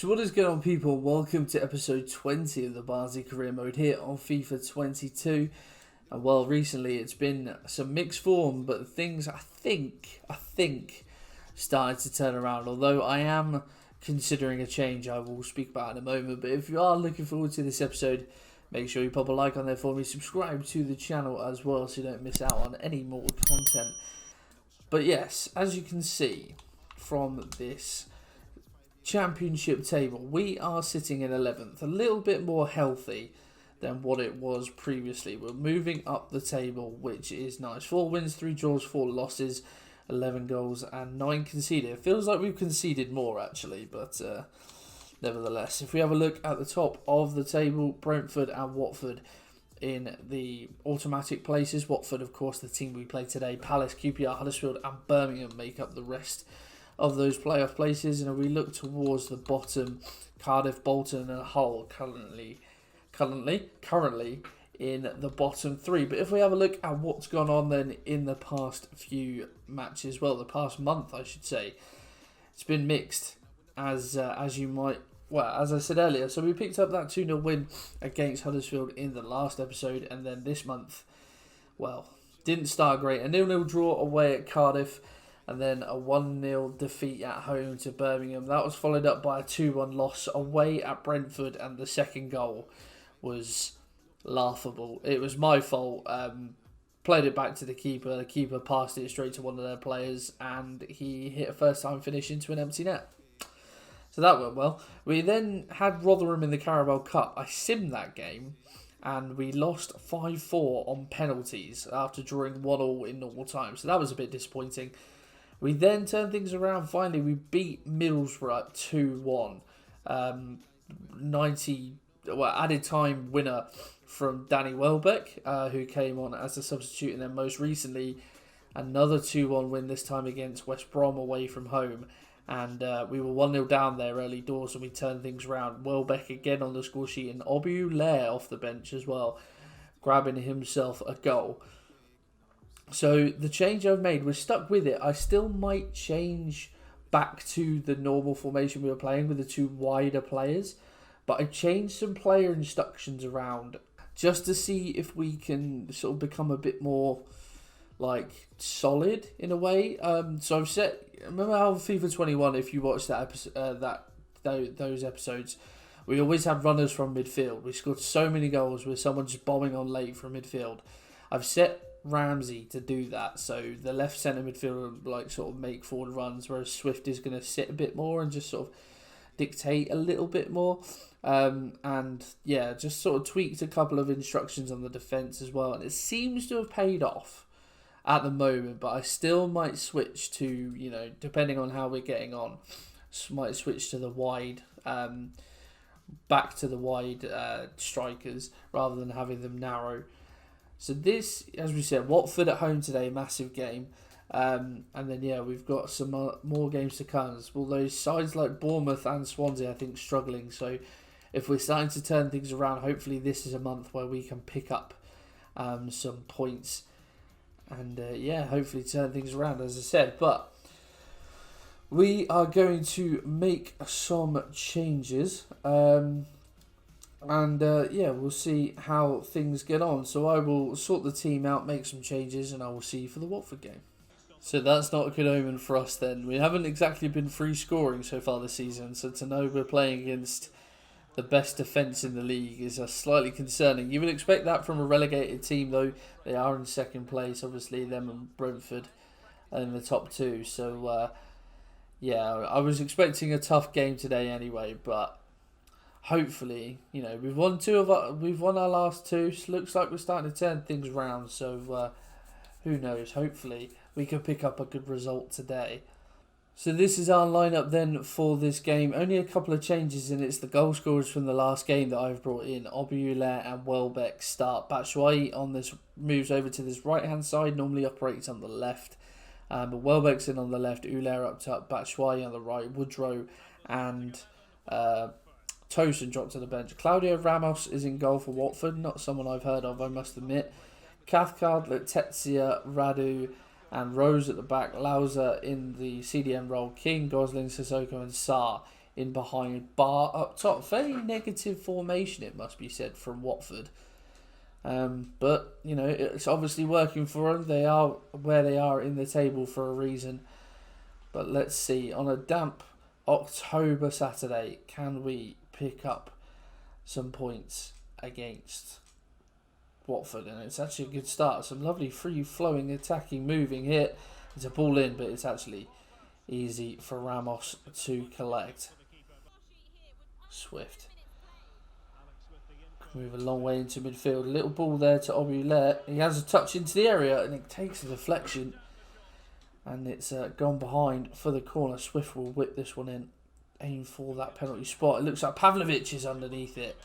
So what is going on, people? Welcome to episode 20 of the Barnsley career mode here on FIFA 22. And well, recently it's been some mixed form, but things I think started to turn around. Although I am considering a change I will speak about in a moment. But if you are looking forward to this episode, make sure you pop a like on there for me. Subscribe to the channel as well so you don't miss out on any more content. But yes, as you can see from this Championship table, we are sitting in 11th, a little bit more healthy than what it was previously. We're moving up the table, which is nice. 4 wins, 3 draws, 4 losses, 11 goals and 9 conceded. It feels like we've conceded more actually, but nevertheless, if we have a look at the top of the table, Brentford and Watford in the automatic places. Watford, of course, the team we play today. Palace, QPR, Huddersfield and Birmingham make up the rest of those playoff places. And if we look towards the bottom, Cardiff, Bolton and Hull currently in the bottom 3. But if we have a look at what's gone on then in the past few matches, well, the past month I should say, it's been mixed as you might, well, as I said earlier. So we picked up that 2-0 win against Huddersfield in the last episode, and then this month, well, didn't start great. A 0-0 draw away at Cardiff, and then a 1-0 defeat at home to Birmingham. That was followed up by a 2-1 loss away at Brentford, and the second goal was laughable. It was my fault. Played it back to the keeper. The keeper passed it straight to one of their players, and he hit a first-time finish into an empty net. So that went well. We then had Rotherham in the Carabao Cup. I simmed that game, and we lost 5-4 on penalties after drawing 1-1 in normal time. So that was a bit disappointing. We then turned things around. Finally, we beat Middlesbrough 2-1. Added time winner from Danny Welbeck, who came on as a substitute. And then most recently, another 2-1 win, this time against West Brom away from home. And we were 1-0 down there early doors, and we turned things around. Welbeck again on the score sheet, and Obiulair off the bench as well, grabbing himself a goal. So the change I've made, we're stuck with it. I still might change back to the normal formation we were playing with the 2 wider players. But I changed some player instructions around just to see if we can sort of become a bit more like solid in a way. So I've set, remember how FIFA 21, if you watch that episode, those episodes, we always had runners from midfield. We scored so many goals with someone just bombing on late from midfield. I've set Ramsey to do that, so the left centre midfielder like sort of make forward runs, whereas Swift is going to sit a bit more and just sort of dictate a little bit more. And yeah, just sort of tweaked a couple of instructions on the defence as well, and it seems to have paid off at the moment. But I still might switch to, you know, depending on how we're getting on, might switch to the wide, back to the wide strikers rather than having them narrow. So this, as we said, Watford at home today, massive game. And then, yeah, we've got some more games to come. Although sides like Bournemouth and Swansea, I think, struggling. So if we're starting to turn things around, hopefully this is a month where we can pick up some points. And, yeah, hopefully turn things around, as I said. But we are going to make some changes. Yeah, we'll see how things get on. So I will sort the team out, make some changes, and I will see you for the Watford game. So that's not a good omen for us then. We haven't exactly been free scoring so far this season, so to know we're playing against the best defence in the league is slightly concerning. You would expect that from a relegated team, though. They are in second place, obviously, them and Brentford are in the top 2. So, yeah, I was expecting a tough game today anyway, but hopefully, you know, we've won our last 2. So looks like we're starting to turn things around. So who knows? Hopefully we can pick up a good result today. So this is our lineup then for this game. Only a couple of changes, and it's the goal scorers from the last game that I've brought in. Obiulair and Welbeck start. Batshuayi on this moves over to this right hand side. Normally operates on the left, but Welbeck's in on the left. Ulair up top. Batshuayi on the right. Woodrow and Tosin dropped to the bench. Claudio Ramos is in goal for Watford. Not someone I've heard of, I must admit. Cathcart, Letizia, Radu and Rose at the back. Lauza in the CDM role. King, Gosling, Sissoko and Sarr in behind Bar up top. Very negative formation, it must be said, from Watford. But, you know, it's obviously working for them. They are where they are in the table for a reason. But let's see, on a damp October Saturday, can we pick up some points against Watford? And it's actually a good start. Some lovely free-flowing, attacking, moving hit. It's a ball in, but it's actually easy for Ramos to collect. Swift. Move a long way into midfield. A little ball there to Obulet. He has a touch into the area and it takes a deflection. And it's gone behind for the corner. Swift will whip this one in. Aim for that penalty spot. It looks like Pavlovic is underneath it.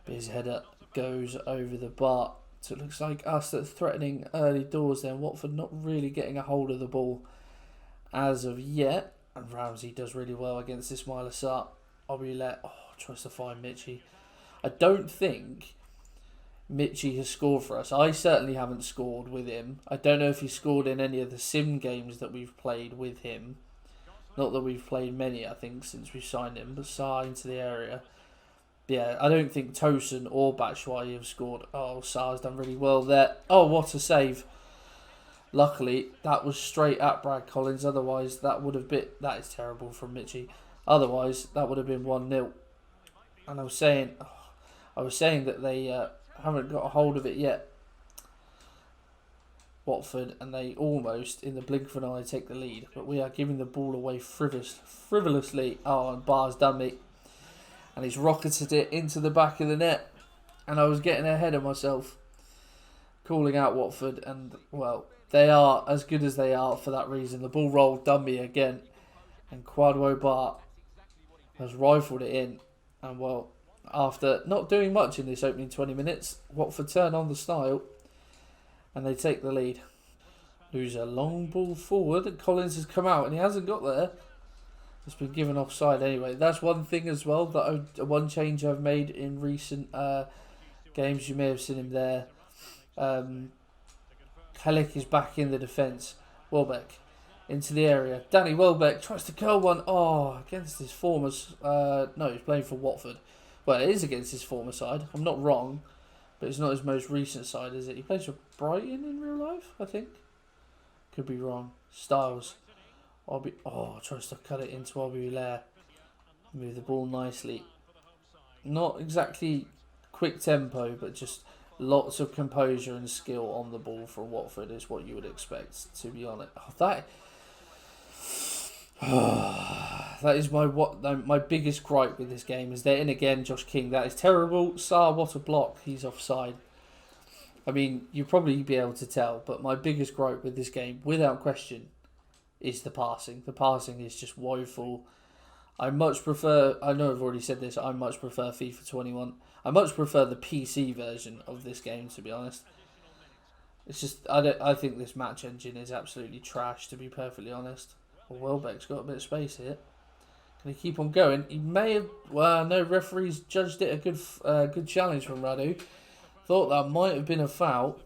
But his header goes over the bar. So it looks like us that's threatening early doors there. Watford not really getting a hold of the ball as of yet. And Ramsey does really well against Ismail Assar. Obulet tries to find Michy. I don't think Michy has scored for us. I certainly haven't scored with him. I don't know if he scored in any of the sim games that we've played with him. Not that we've played many, I think, since we signed him. But Sarr into the area. Yeah, I don't think Tosin or Batshuayi have scored. Oh, Sarr's done really well there. Oh, what a save. Luckily, that was straight at Brad Collins. Otherwise, that would have been... That is terrible from Michy. Otherwise, that would have been 1-0. And I was saying that they haven't got a hold of it yet. Watford, and they almost, in the blink of an eye, take the lead. But we are giving the ball away frivolously. Oh, and Barr's done me. And he's rocketed it into the back of the net. And I was getting ahead of myself. Calling out Watford. And, well, they are as good as they are for that reason. The ball rolled, done me again. And Kwadwo Bar has rifled it in. And, well, after not doing much in this opening 20 minutes, Watford turn on the style. And they take the lead. Lose a long ball forward. And Collins has come out and he hasn't got there. It's been given offside anyway. That's one thing as well. One change I've made in recent games. You may have seen him there. Helik is back in the defence. Welbeck into the area. Danny Welbeck tries to curl one. Oh, against his former... no, he's playing for Watford. Well, it is against his former side. I'm not wrong. But it's not his most recent side, is it? He plays for Brighton in real life, I think. Could be wrong. Styles. Tries to cut it into Obulet. Move the ball nicely. Not exactly quick tempo, but just lots of composure and skill on the ball from Watford is what you would expect, to be honest. That is my biggest gripe with this game. Is they're in again, Josh King. That is terrible. Sarr, what a block. He's offside. I mean, you'll probably be able to tell, but my biggest gripe with this game, without question, is the passing. The passing is just woeful. I much prefer... I know I've already said this. I much prefer FIFA 21. I much prefer the PC version of this game, to be honest. It's just... I think this match engine is absolutely trash, to be perfectly honest. Well, Welbeck's got a bit of space here. Can he keep on going? He may have... Well, no, referees judged it a good challenge from Radu. Thought that might have been a foul.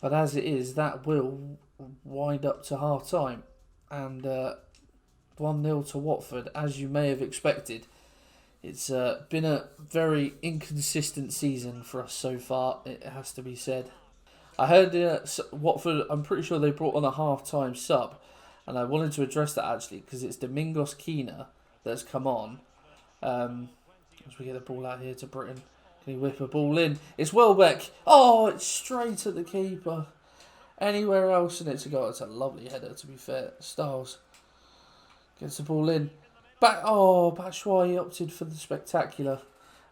But as it is, that will wind up to half-time. And 1-0 to Watford, as you may have expected. It's been a very inconsistent season for us so far, it has to be said. I heard Watford, I'm pretty sure they brought on a half-time sub. And I wanted to address that actually, because it's Domingos Quina that's come on. As we get the ball out here to Britain. Can he whip a ball in? It's Welbeck. Oh, it's straight at the keeper. Anywhere else and it's a goal. It's a lovely header, to be fair. Styles gets the ball in. Batshuayi opted for the spectacular.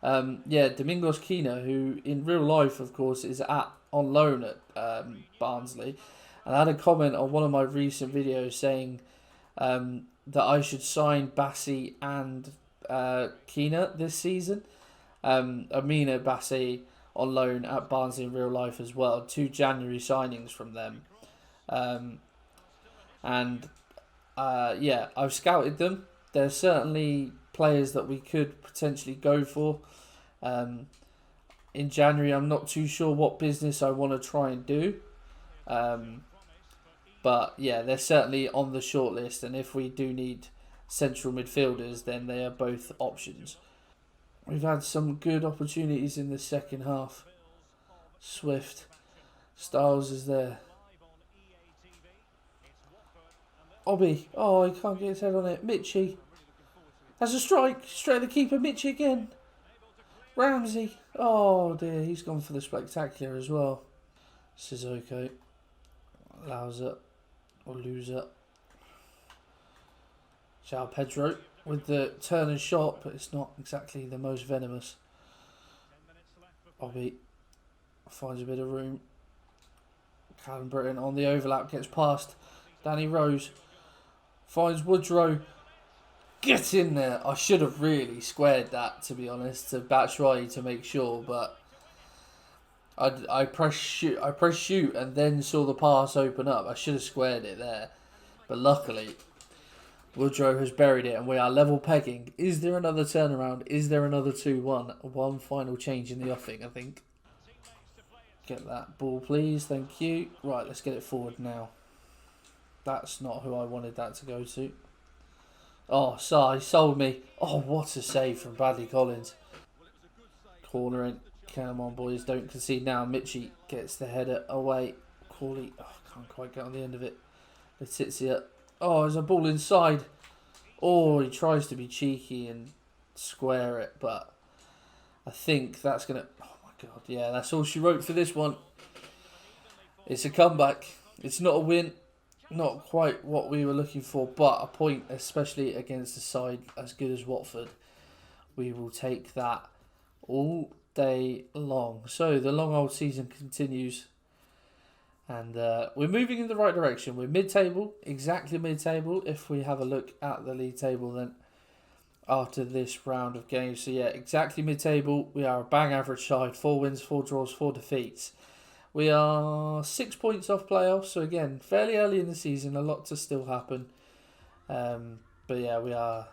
Domingos Quina, who in real life, of course, is on loan at Barnsley. And I had a comment on one of my recent videos saying that I should sign Bassi and Quina this season. Amina Bassi on loan at Barnsley in real life as well. 2 January signings from them. I've scouted them. They're certainly players that we could potentially go for. In January, I'm not too sure what business I want to try and do. But yeah, they're certainly on the short list. And if we do need central midfielders, then they are both options. We've had some good opportunities in the second half. Swift. Styles is there. Obby. Oh, he can't get his head on it. Mitchie. Has a strike. Straight at the keeper. Mitchie again. Ramsey. Oh dear, he's gone for the spectacular as well. Sissoko. Allows it. Or lose it. João Pedro with the turn and shot, but it's not exactly the most venomous. Obby finds a bit of room. Callum Britton on the overlap, gets past Danny Rose. Finds Woodrow. Get in there. I should have really squared that, to be honest, to Batshuayi to make sure, but I pressed shoot and then saw the pass open up. I should have squared it there. But luckily, Woodrow has buried it and we are level pegging. Is there another turnaround? Is there another 2-1? One final change in the offing, I think. Get that ball, please. Thank you. Right, let's get it forward now. That's not who I wanted that to go to. Oh, he sold me. Oh, what a save from Bradley Collins. Cornering. Come on, boys. Don't concede now. Mitchie gets the header away. Corley. Oh, can't quite get on the end of it. Letizia. Oh, there's a ball inside. Oh, he tries to be cheeky and square it, but I think that's going to... Oh, my God. Yeah, that's all she wrote for this one. It's a comeback. It's not a win. Not quite what we were looking for, but a point, especially against a side as good as Watford. We will take that all day long. So the long old season continues, and we're moving in the right direction. We're mid-table, exactly mid-table. If we have a look at the league table, then after this round of games, so yeah, exactly mid-table. We are a bang average side: 4 wins, 4 draws, 4 defeats. We are 6 points off playoffs, so again, fairly early in the season, a lot to still happen. But yeah, we are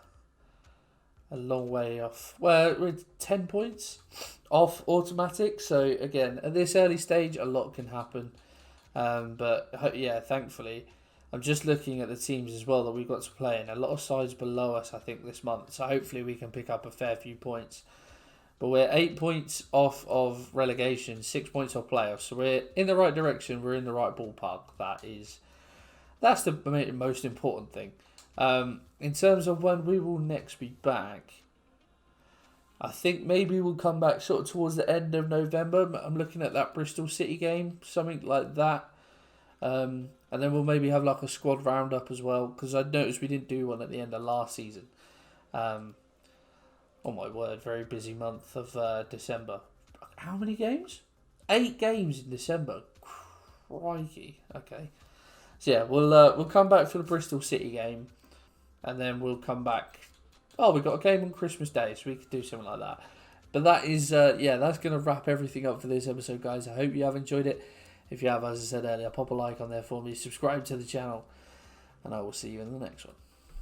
a long way off. Well, we're 10 points off automatic, so again, at this early stage, a lot can happen. But yeah, thankfully, I'm just looking at the teams as well that we've got to play, and a lot of sides below us, I think, this month. So hopefully we can pick up a fair few points. But we're 8 points off of relegation, 6 points off playoffs. So we're in the right direction. We're in the right ballpark. That's the most important thing. In terms of when we will next be back, I think maybe we'll come back sort of towards the end of November. I'm looking at that Bristol City game, something like that. And then we'll maybe have like a squad roundup as well, because I noticed we didn't do one at the end of last season. Oh my word, very busy month of December. How many games? 8 games in December. Crikey. Okay. So yeah, we'll come back for the Bristol City game, and then we'll come back. Oh, we got a game on Christmas Day, so we could do something like that. But that is, that's going to wrap everything up for this episode, guys. I hope you have enjoyed it. If you have, as I said earlier, pop a like on there for me, subscribe to the channel, and I will see you in the next one.